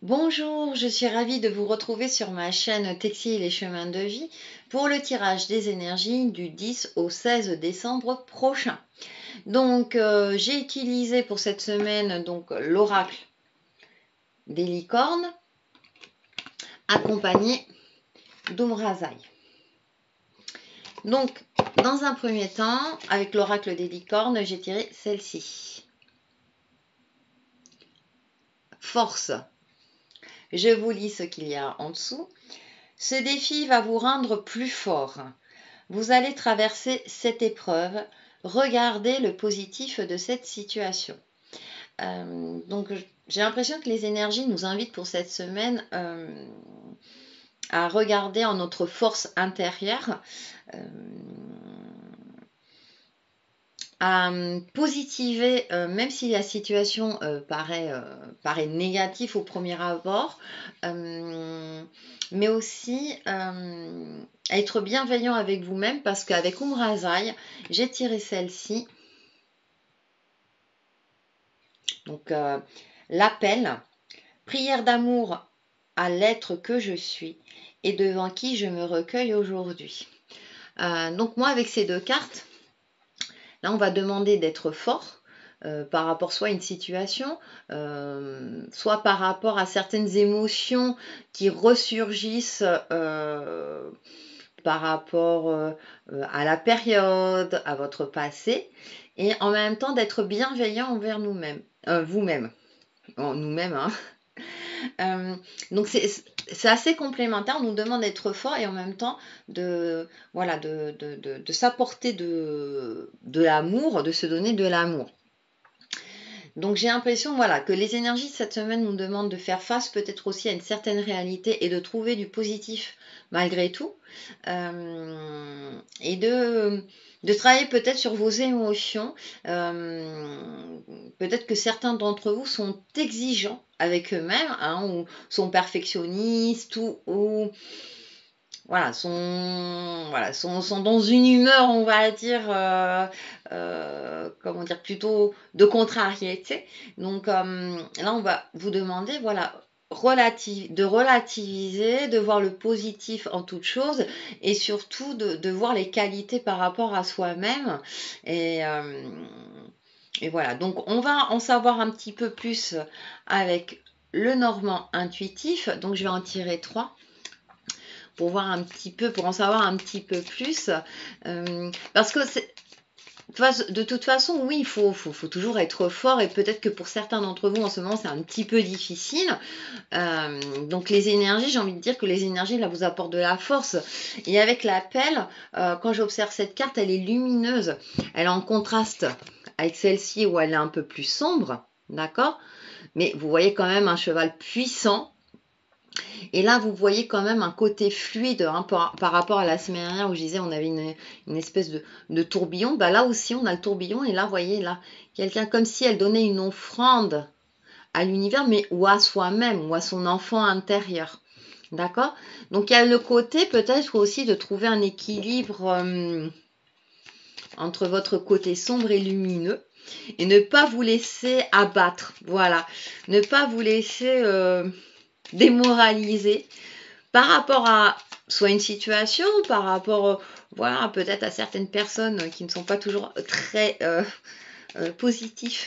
Bonjour, je suis ravie de vous retrouver sur ma chaîne Textile et Chemins de Vie pour le tirage des énergies du 10 au 16 décembre prochain. Donc, j'ai utilisé pour cette semaine l'oracle des licornes accompagné d'Umrazaï. Donc, dans un premier temps, avec l'oracle des licornes, j'ai tiré celle-ci. Force. Je vous lis ce qu'il y a en dessous. Ce défi va vous rendre plus fort. Vous allez traverser cette épreuve. Regardez le positif de cette situation. Donc, j'ai l'impression que les énergies nous invitent pour cette semaine à regarder en notre force intérieure, à positiver, même si la situation paraît négative au premier abord, mais aussi à être bienveillant avec vous-même, parce qu'avec Umrazaï, j'ai tiré celle-ci. Donc, l'appel, prière d'amour à l'être que je suis et devant qui je me recueille aujourd'hui. Donc, moi, avec ces deux cartes, là, on va demander d'être fort par rapport soit à une situation, soit par rapport à certaines émotions qui ressurgissent par rapport à la période, à votre passé, et en même temps d'être bienveillant envers nous-mêmes, vous-même, nous-mêmes, hein. Donc c'est assez complémentaire. On nous demande d'être fort et en même temps de s'apporter de l'amour, de se donner de l'amour. Donc j'ai l'impression que les énergies de cette semaine nous demandent de faire face peut-être aussi à une certaine réalité et de trouver du positif malgré tout. Et de travailler peut-être sur vos émotions. Peut-être que certains d'entre vous sont exigeants avec eux-mêmes, hein, ou sont perfectionnistes, ou sont dans une humeur, on va dire, plutôt de contrariété. Donc là, on va vous demander, de relativiser, de voir le positif en toute chose et surtout de voir les qualités par rapport à soi-même. Et voilà, donc on va en savoir un petit peu plus avec le normand intuitif. Donc je vais en tirer 3 pour voir un petit peu, pour en savoir un petit peu plus. Parce que de toute façon, oui, il faut toujours être fort et peut-être que pour certains d'entre vous en ce moment c'est un petit peu difficile. Donc les énergies, j'ai envie de dire que les énergies là vous apportent de la force. Et avec l'appel, quand j'observe cette carte, elle est lumineuse, elle est en contraste avec celle-ci où elle est un peu plus sombre, d'accord? Mais vous voyez quand même un cheval puissant. Et là, vous voyez quand même un côté fluide, hein, par rapport à la semaine dernière où je disais on avait une espèce de tourbillon. Bah, là aussi, on a le tourbillon. Et là, vous voyez, là, quelqu'un comme si elle donnait une offrande à l'univers, mais ou à soi-même, ou à son enfant intérieur. D'accord? Donc, il y a le côté peut-être aussi de trouver un équilibre entre votre côté sombre et lumineux. Et ne pas vous laisser abattre. Voilà. Ne pas vous laisser démoraliser par rapport à soit une situation, par rapport peut-être à certaines personnes qui ne sont pas toujours très positives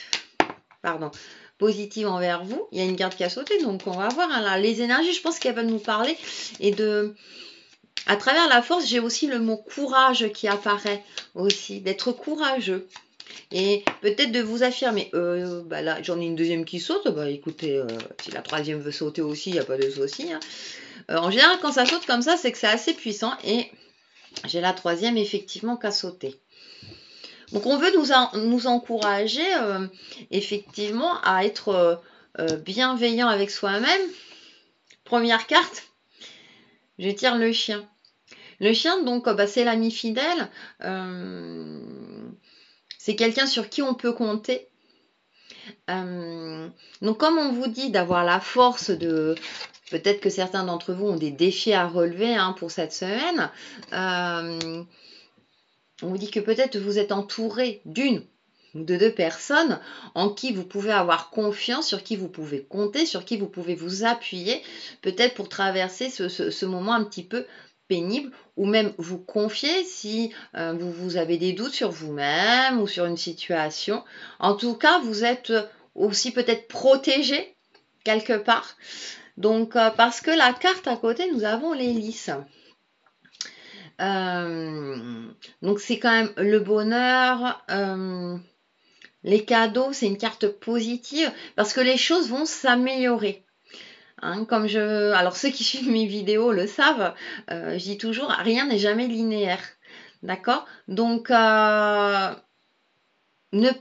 envers vous. Il y a une garde qui a sauté, donc on va voir, hein, là, les énergies, je pense qu'elles vont nous parler. Et à travers la force, j'ai aussi le mot courage qui apparaît aussi, d'être courageux. Et peut-être de vous affirmer, là j'en ai une deuxième qui saute, écoutez, si la troisième veut sauter aussi, il n'y a pas de souci, hein. En général, quand ça saute comme ça, c'est que c'est assez puissant. Et j'ai la troisième, effectivement, qui a sauté. Donc, on veut nous encourager, effectivement, à être bienveillant avec soi-même. Première carte, je tire le chien. Le chien, donc, c'est l'ami fidèle. C'est quelqu'un sur qui on peut compter. Donc, comme on vous dit d'avoir la force de... Peut-être que certains d'entre vous ont des défis à relever, hein, pour cette semaine. On vous dit que peut-être vous êtes entouré d'une ou de deux personnes en qui vous pouvez avoir confiance, sur qui vous pouvez compter, sur qui vous pouvez vous appuyer, peut-être pour traverser ce moment un petit peu pénible, ou même vous confier si vous avez des doutes sur vous-même ou sur une situation. En tout cas, vous êtes aussi peut-être protégé quelque part. Donc, parce que la carte à côté, nous avons l'hélice. Donc, c'est quand même le bonheur. Les cadeaux, c'est une carte positive parce que les choses vont s'améliorer. Hein, alors ceux qui suivent mes vidéos le savent, je dis toujours, rien n'est jamais linéaire. D'accord? Donc, ne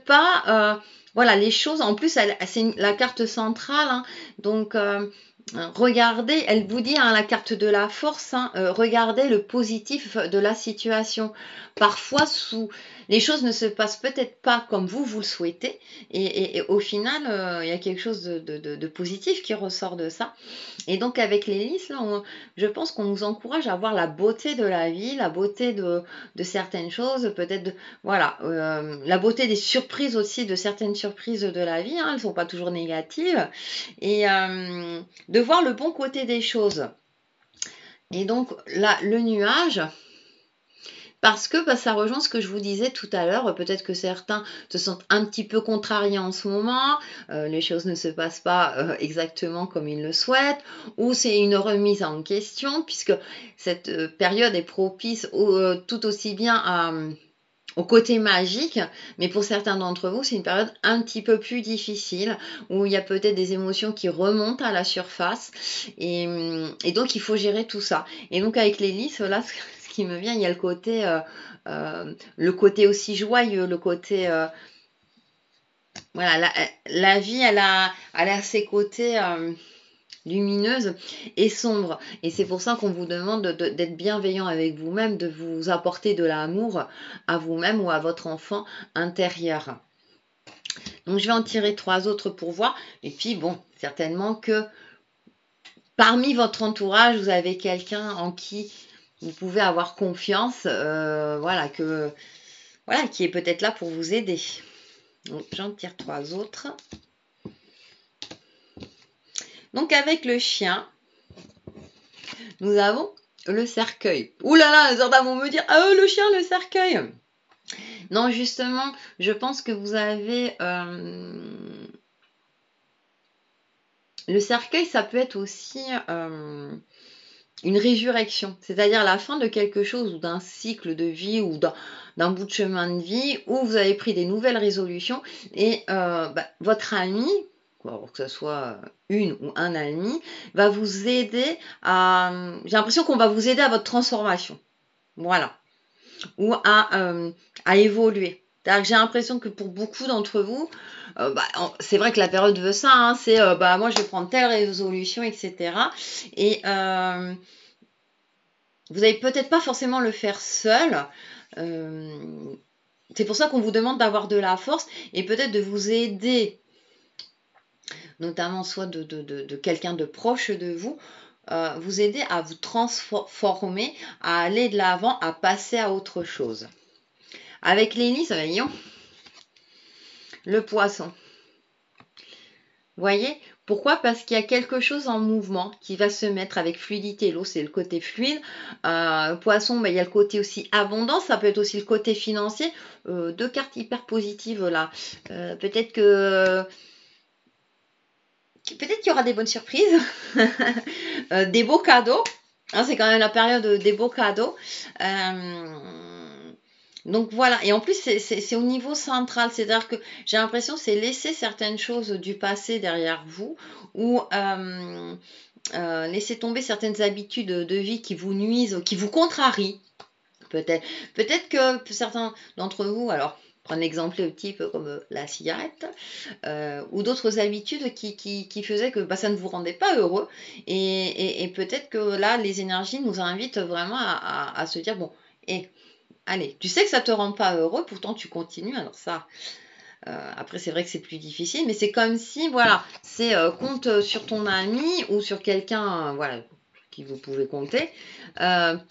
pas, voilà, les choses, en plus, c'est la carte centrale, hein, donc regardez, elle vous dit, hein, la carte de la force, hein, regardez le positif de la situation. Parfois, les choses ne se passent peut-être pas comme vous le souhaitez, et au final, il y a quelque chose de positif qui ressort de ça. Et donc avec l'hélice, là, je pense qu'on nous encourage à voir la beauté de la vie, la beauté de certaines choses, peut-être, voilà, la beauté des surprises aussi, de certaines surprises de la vie, hein, elles ne sont pas toujours négatives, et de voir le bon côté des choses. Et donc là, le nuage, parce que ça rejoint ce que je vous disais tout à l'heure, peut-être que certains se sentent un petit peu contrariés en ce moment, les choses ne se passent pas exactement comme ils le souhaitent, ou c'est une remise en question, puisque cette période est propice tout aussi bien au côté magique, mais pour certains d'entre vous, c'est une période un petit peu plus difficile, où il y a peut-être des émotions qui remontent à la surface, et donc il faut gérer tout ça. Et donc avec l'hélice, là, ce qui me vient, il y a le côté aussi joyeux, le côté, voilà, la vie, elle a ses côtés lumineuse et sombre. Et c'est pour ça qu'on vous demande d'être bienveillant avec vous-même, de vous apporter de l'amour à vous-même ou à votre enfant intérieur. Donc je vais en tirer 3 autres pour voir. Et puis bon, certainement que parmi votre entourage, vous avez quelqu'un en qui vous pouvez avoir confiance, voilà, qui est peut-être là pour vous aider. Donc j'en tire 3 autres. Donc avec le chien, nous avons le cercueil. Ouh là là, certains vont me dire, ah le chien, le cercueil. Non, justement, je pense que vous avez... le cercueil, ça peut être aussi une résurrection, c'est-à-dire la fin de quelque chose ou d'un cycle de vie ou d'un bout de chemin de vie où vous avez pris des nouvelles résolutions et votre ami, que ce soit une ou un ami, va vous aider à... J'ai l'impression qu'on va vous aider à votre transformation. Voilà. Ou à évoluer. J'ai l'impression que pour beaucoup d'entre vous, c'est vrai que la période veut ça, hein, c'est moi je vais prendre telle résolution, etc. Et vous n'allez peut-être pas forcément le faire seul. C'est pour ça qu'on vous demande d'avoir de la force et peut-être de vous aider, notamment soit de quelqu'un de proche de vous, vous aider à vous transformer, à aller de l'avant, à passer à autre chose. Avec l'hélice, voyons, le poisson. Voyez, pourquoi? Parce qu'il y a quelque chose en mouvement qui va se mettre avec fluidité. L'eau, c'est le côté fluide. Poisson, il y a le côté aussi abondance. Ça peut être aussi le côté financier. 2 cartes hyper positives là. Peut-être qu'il y aura des bonnes surprises. Des beaux cadeaux. Hein, c'est quand même la période des beaux cadeaux. Donc voilà, et en plus c'est au niveau central, c'est-à-dire que j'ai l'impression que c'est laisser certaines choses du passé derrière vous ou laisser tomber certaines habitudes de vie qui vous nuisent, qui vous contrarient. Peut-être que certains d'entre vous, alors prendre l'exemple type comme la cigarette ou d'autres habitudes qui faisaient que ça ne vous rendait pas heureux et peut-être que là les énergies nous invitent vraiment à se dire bon, allez, tu sais que ça te rend pas heureux, pourtant tu continues. Alors ça, après c'est vrai que c'est plus difficile, mais c'est comme si, voilà, c'est compte sur ton ami ou sur quelqu'un, voilà, qui vous pouvez compter,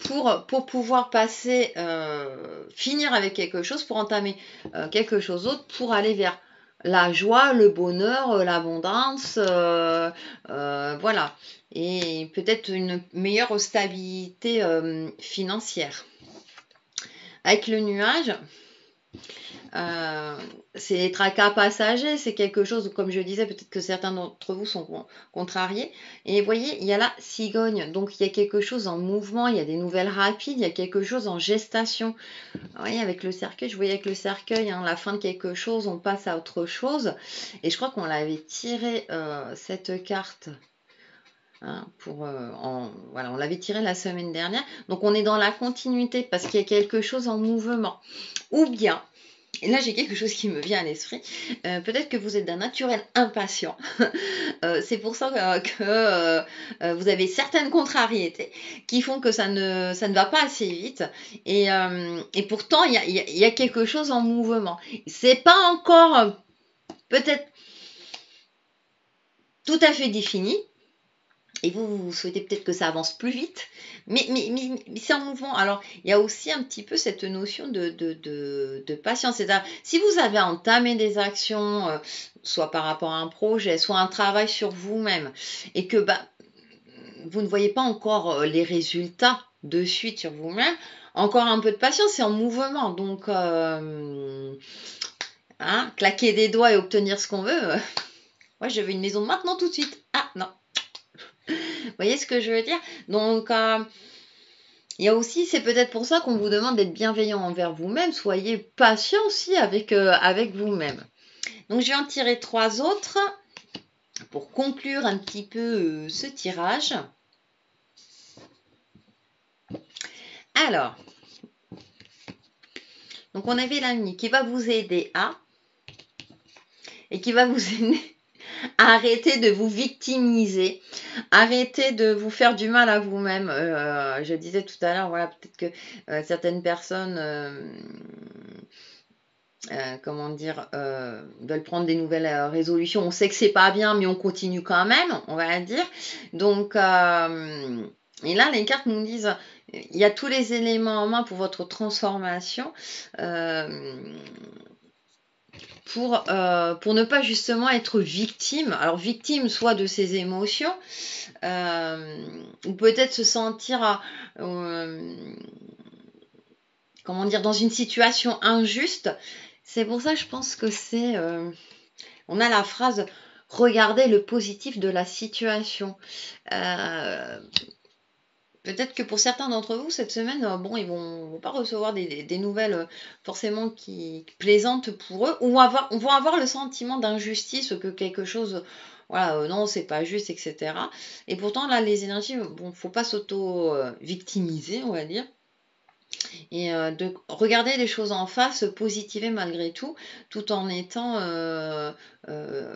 pour pouvoir passer, finir avec quelque chose, pour entamer quelque chose d'autre, pour aller vers la joie, le bonheur, l'abondance, voilà. Et peut-être une meilleure stabilité financière. Avec le nuage, c'est les tracas passagers, c'est quelque chose, comme je disais, peut-être que certains d'entre vous sont contrariés. Et vous voyez, il y a la cigogne, donc il y a quelque chose en mouvement, il y a des nouvelles rapides, il y a quelque chose en gestation. Vous voyez, avec le cercueil, je voyais avec le cercueil, hein, la fin de quelque chose, on passe à autre chose. Et je crois qu'on l'avait tiré, cette carte. Hein, voilà, on l'avait tiré la semaine dernière. Donc on est dans la continuité parce qu'il y a quelque chose en mouvement. Ou bien, et là j'ai quelque chose qui me vient à l'esprit, peut-être que vous êtes d'un naturel impatient. C'est pour ça que vous avez certaines contrariétés qui font que ça ne va pas assez vite. Et pourtant, il y a quelque chose en mouvement. C'est pas encore peut-être tout à fait défini. Et vous souhaitez peut-être que ça avance plus vite, mais c'est en mouvement. Alors, il y a aussi un petit peu cette notion de patience. C'est-à-dire, si vous avez entamé des actions, soit par rapport à un projet, soit un travail sur vous-même, et que vous ne voyez pas encore les résultats de suite sur vous-même, encore un peu de patience, c'est en mouvement. Donc, claquer des doigts et obtenir ce qu'on veut. Moi, je veux une maison maintenant tout de suite. Ah, non. Vous voyez ce que je veux dire? Donc, il y a aussi, c'est peut-être pour ça qu'on vous demande d'être bienveillant envers vous-même. Soyez patient aussi avec vous-même. Donc, je vais en tirer 3 autres pour conclure un petit peu ce tirage. Alors, donc on avait l'ami qui va vous aider à et qui va vous aider à arrêter de vous victimiser, arrêter de vous faire du mal à vous-même. Je disais tout à l'heure, voilà, peut-être que certaines personnes, comment dire, veulent prendre des nouvelles résolutions. On sait que c'est pas bien, mais on continue quand même, on va dire. Donc, et là, les cartes nous disent, il y a tous les éléments en main pour votre transformation. Pour ne pas justement être victime. Alors victime soit de ses émotions, ou peut-être se sentir comment dire, dans une situation injuste. C'est pour ça que je pense que c'est... on a la phrase « Regardez le positif de la situation ». Peut-être que pour certains d'entre vous, cette semaine, bon, ils vont pas recevoir des nouvelles forcément qui plaisantes pour eux, ou vont avoir le sentiment d'injustice, que quelque chose, voilà, non, c'est pas juste, etc. Et pourtant, là, les énergies, bon, faut pas s'auto-victimiser, on va dire. Et de regarder les choses en face, positiver malgré tout, tout en étant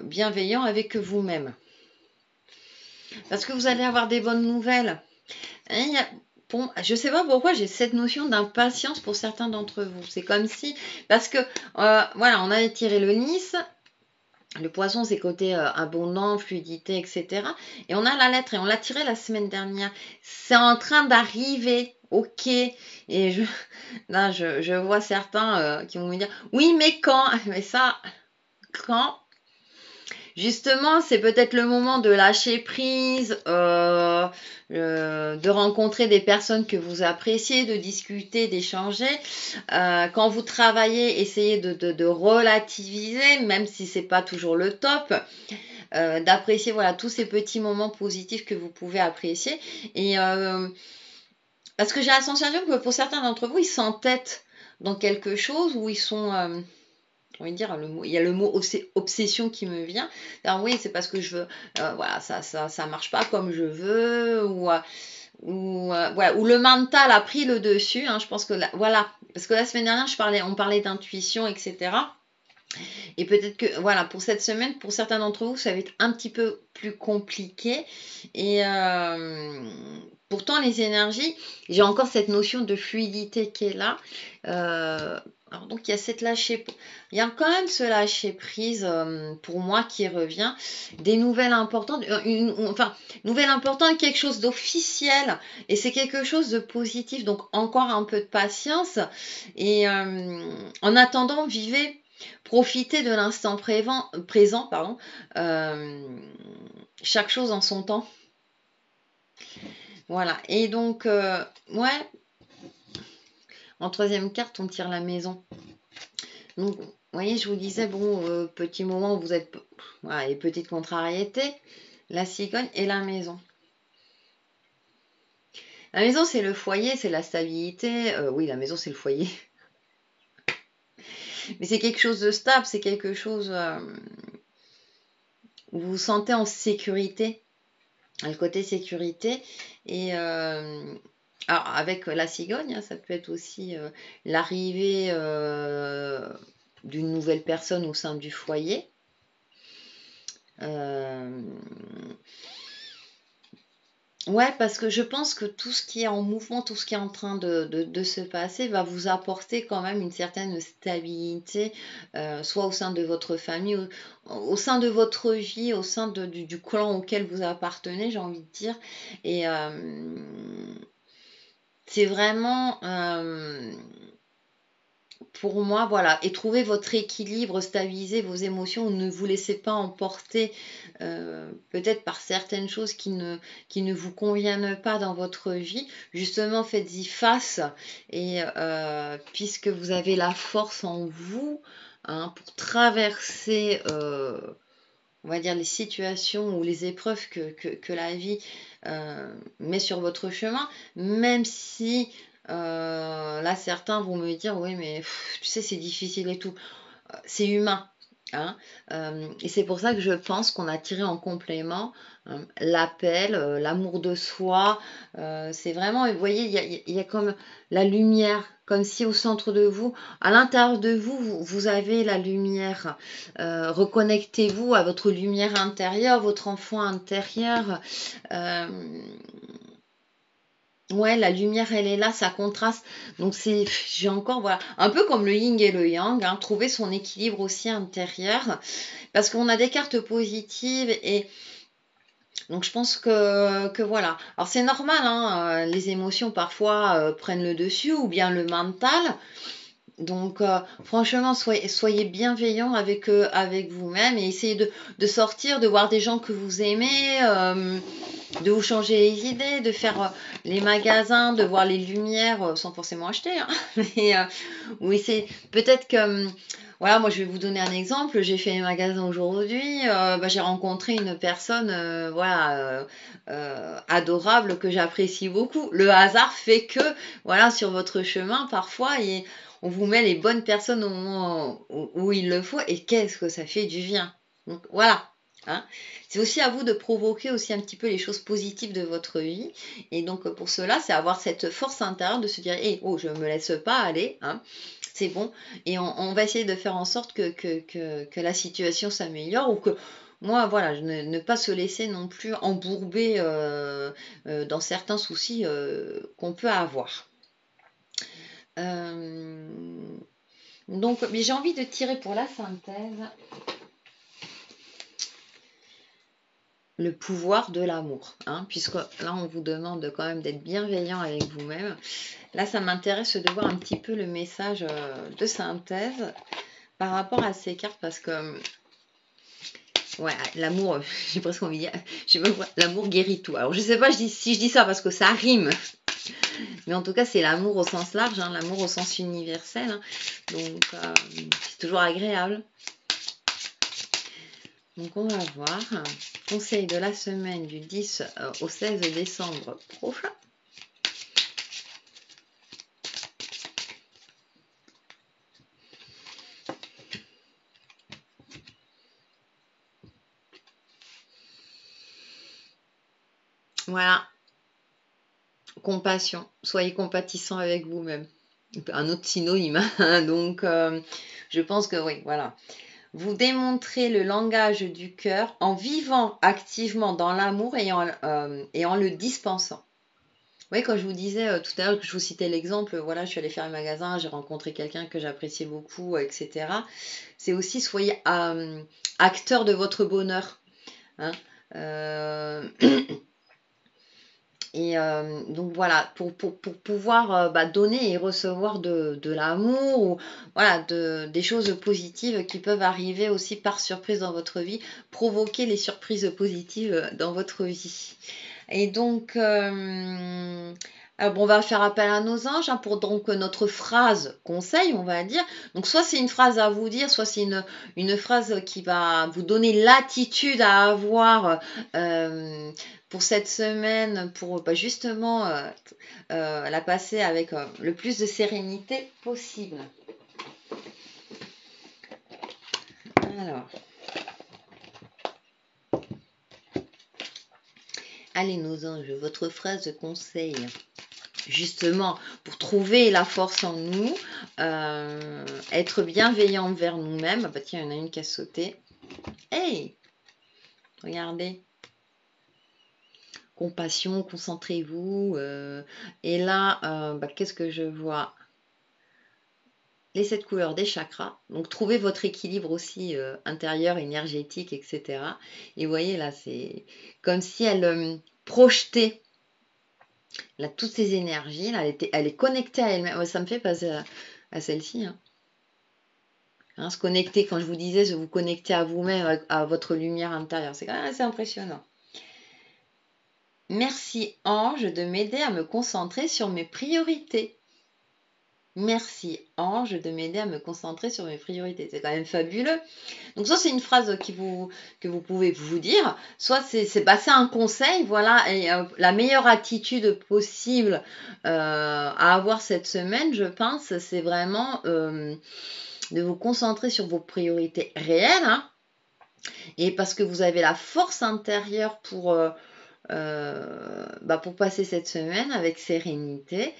bienveillant avec vous-même. Parce que vous allez avoir des bonnes nouvelles. Bon, je ne sais pas pourquoi j'ai cette notion d'impatience pour certains d'entre vous. C'est comme si, parce que, voilà, on avait tiré le Nice, le poisson c'est côté abondant, fluidité, etc. Et on a la lettre et on l'a tiré la semaine dernière. C'est en train d'arriver, ok. Et là, je vois certains qui vont me dire, oui, mais quand? Mais ça, quand? Justement, c'est peut-être le moment de lâcher prise, de rencontrer des personnes que vous appréciez, de discuter, d'échanger. Quand vous travaillez, essayez de relativiser, même si c'est pas toujours le top. D'apprécier voilà tous ces petits moments positifs que vous pouvez apprécier. Et parce que j'ai la sensation que pour certains d'entre vous, ils s'entêtent dans quelque chose où ils sont... on va dire il y a le mot obsession qui me vient. Alors oui, c'est parce que je veux, voilà, ça marche pas comme je veux, voilà, où le mental a pris le dessus. Hein, je pense que voilà, parce que la semaine dernière, on parlait d'intuition, etc. Et peut-être que, voilà, pour cette semaine, pour certains d'entre vous, ça va être un petit peu plus compliqué. Et pourtant, les énergies, j'ai encore cette notion de fluidité qui est là. Alors donc, il y a cette il y a quand même ce lâcher prise pour moi qui revient. Des nouvelles importantes, enfin, nouvelles importantes, quelque chose d'officiel. Et c'est quelque chose de positif. Donc, encore un peu de patience. Et en attendant, vivez. Profitez de l'instant présent, pardon. Chaque chose en son temps. Voilà. Et donc, ouais, en troisième carte, on tire la maison. Donc, vous voyez, je vous disais, bon, petit moment où vous êtes, voilà, les petites contrariétés, la cigogne et la maison. La maison, c'est le foyer, c'est la stabilité. Oui, la maison, c'est le foyer. Mais c'est quelque chose de stable, c'est quelque chose où vous vous sentez en sécurité. Le côté sécurité. Et alors, avec la cigogne, hein, ça peut être aussi l'arrivée d'une nouvelle personne au sein du foyer. Ouais, parce que je pense que tout ce qui est en mouvement, tout ce qui est en train de se passer va vous apporter quand même une certaine stabilité, soit au sein de votre famille, au sein de votre vie, au sein du clan auquel vous appartenez, j'ai envie de dire. Et c'est vraiment pour moi, voilà, et trouver votre équilibre, stabiliser vos émotions, ne vous laissez pas emporter peut-être par certaines choses qui ne vous conviennent pas dans votre vie. Justement, faites-y face et puisque vous avez la force en vous hein, pour traverser, on va dire, les situations ou les épreuves que la vie met sur votre chemin, même si là, certains vont me dire, oui, mais tu sais, c'est difficile et tout. C'est humain. Hein. Et c'est pour ça que je pense qu'on a tiré en complément l'appel, l'amour de soi. C'est vraiment, vous voyez, il y a comme la lumière, comme si au centre de vous, à l'intérieur de vous, vous avez la lumière. Reconnectez-vous à votre lumière intérieure, votre enfant intérieur. Ouais, la lumière, elle est là, ça contraste. Donc j'ai encore, voilà, un peu comme le yin et le yang, hein, trouver son équilibre aussi intérieur. Parce qu'on a des cartes positives et donc je pense que voilà. Alors c'est normal, hein, les émotions parfois prennent le dessus ou bien le mental. Donc, franchement, soyez bienveillant avec vous-même et essayez de sortir, de voir des gens que vous aimez, de vous changer les idées, de faire les magasins, de voir les lumières sans forcément acheter. Hein. Mais oui, c'est peut-être que. Voilà, moi je vais vous donner un exemple. J'ai fait les magasins aujourd'hui. J'ai rencontré une personne voilà, adorable que j'apprécie beaucoup. Le hasard fait que, voilà, sur votre chemin, parfois, on vous met les bonnes personnes au moment où il le faut. Et qu'est-ce que ça fait du bien. Donc voilà. Hein. C'est aussi à vous de provoquer aussi un petit peu les choses positives de votre vie. Et donc pour cela, c'est avoir cette force intérieure de se dire, hey, oh, je ne me laisse pas aller. Hein. C'est bon. Et on va essayer de faire en sorte que la situation s'améliore ou que moi, voilà, ne pas se laisser non plus embourber dans certains soucis qu'on peut avoir. Donc, mais j'ai envie de tirer pour la synthèse le pouvoir de l'amour, hein, puisque là, on vous demande quand même d'être bienveillant avec vous-même. Là, ça m'intéresse de voir un petit peu le message de synthèse par rapport à ces cartes, parce que ouais, l'amour, j'ai presque envie de dire, je sais pas pourquoi, l'amour guérit tout. Alors, je sais pas si je dis ça parce que ça rime, mais en tout cas, c'est l'amour au sens large, hein, l'amour au sens universel. Hein. Donc, c'est toujours agréable. Donc, on va voir. Conseil de la semaine du 10 au 16 décembre prochain. Voilà. Compassion. Soyez compatissant avec vous-même. Un autre synonyme. Donc, je pense que oui, voilà. vous démontrez le langage du cœur en vivant activement dans l'amour et en le dispensant. Oui, quand je vous disais tout à l'heure que je vous citais l'exemple, voilà, je suis allée faire un magasin, j'ai rencontré quelqu'un que j'appréciais beaucoup, etc. C'est aussi soyez acteur de votre bonheur. Hein. Et donc voilà, pour pouvoir donner et recevoir de l'amour ou voilà, des choses positives qui peuvent arriver aussi par surprise dans votre vie, provoquer les surprises positives dans votre vie. Et donc, alors bon, on va faire appel à nos anges pour donc notre phrase conseil, on va dire. Donc soit c'est une phrase à vous dire, soit c'est une phrase qui va vous donner l'attitude à avoir pour cette semaine, pour justement la passer avec le plus de sérénité possible. Alors. Allez nos anges, votre phrase conseil, justement pour trouver la force en nous, être bienveillant envers nous-mêmes. Bah tiens, il y en a une qui a sauté. Hey, regardez. Compassion, concentrez-vous. Et là, qu'est-ce que je vois? Les 7 couleurs des chakras. Donc, trouvez votre équilibre aussi intérieur, énergétique, etc. Et vous voyez, là, c'est comme si elle projetait là, toutes ces énergies. Là, elle est connectée à elle-même. Ça me fait passer à celle-ci. Hein, se connecter, quand je vous disais, vous connecter à vous-même, à votre lumière intérieure. C'est quand même assez impressionnant. Merci, ange, de m'aider à me concentrer sur mes priorités. Merci, ange, de m'aider à me concentrer sur mes priorités. C'est quand même fabuleux. Donc, soit c'est une phrase que vous pouvez vous dire, soit c'est un conseil, voilà, et la meilleure attitude possible à avoir cette semaine, je pense, c'est vraiment de vous concentrer sur vos priorités réelles, hein, et parce que vous avez la force intérieure pour passer cette semaine avec sérénité.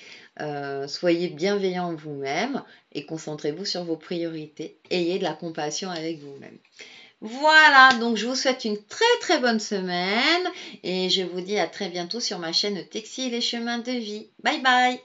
Soyez bienveillant en vous-même et concentrez-vous sur vos priorités. Ayez de la compassion avec vous-même. Voilà, donc je vous souhaite une très très bonne semaine et je vous dis à très bientôt sur ma chaîne Textile et Chemins de Vie. Bye bye!